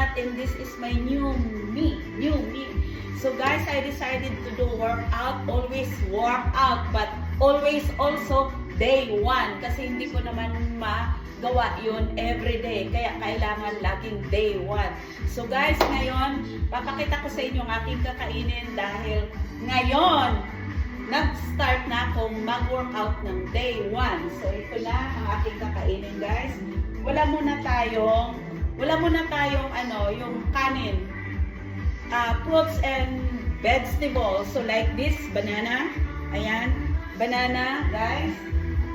that, and this is my new me. So guys, I decided to do workout, always workout, but always also day 1. Kasi hindi ko naman magawa yun everyday. Kaya kailangan laging day 1. So guys, ngayon, papakita ko sa inyo ang aking kakainin dahil ngayon, nag-start na akong mag-workout ng day 1. So ito na ang aking kakainin guys. Wala muna tayong yung kanin. Fruits and vegetables. So like this, banana. Ayan, banana guys.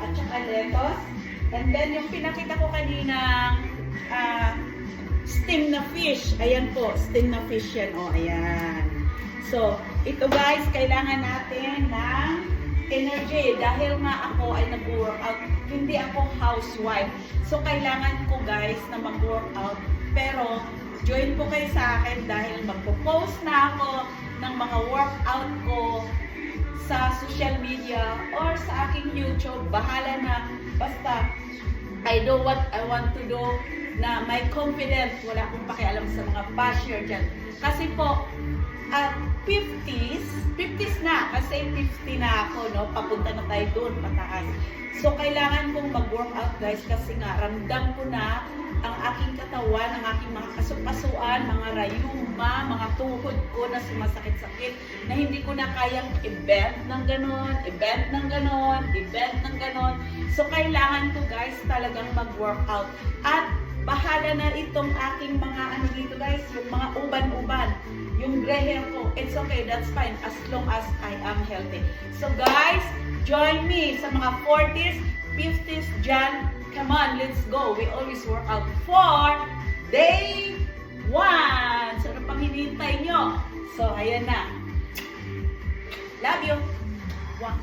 At saka lettuce. And then yung pinakita ko kanina steam na fish. Ayan po, steam na fish yan. O, ayan. So, ito guys, kailangan natin ng energy. Dahil nga ako ay nag-workout, hindi ako housewife. So, kailangan ko guys na mag-workout. Pero, join po kayo sa akin dahil magpo-post na ako ng mga workout ko sa social media or sa aking YouTube. Bahala na. Basta, I do what I want to do na may confidence. Wala akong pakialam sa mga basher dyan. Kasi po, at 50s na. Kasi 50 na ako, no? Papunta na tayo doon, pataas. So, kailangan kong mag-workout, guys, kasi nga, ramdam ko na ang aking katawan, ang aking mga kasukasuan, mga rayuma, mga tuhod ko na sumasakit-sakit, na hindi ko na kayang i-bend ng ganon, i-bend ng ganon, i-bend ng ganon. So, kailangan ko, guys, talagang mag-workout. At, bahala na itong aking mga ano dito, guys, yung mga uban-uban, yung gray hair ko. It's okay, that's fine, as long as I am healthy. So, guys, join me sa mga 40s, 50s dyan. Come on, let's go. We always work out for day 1. So, ano pang hinihintay nyo? So, ayan na. Love you. One.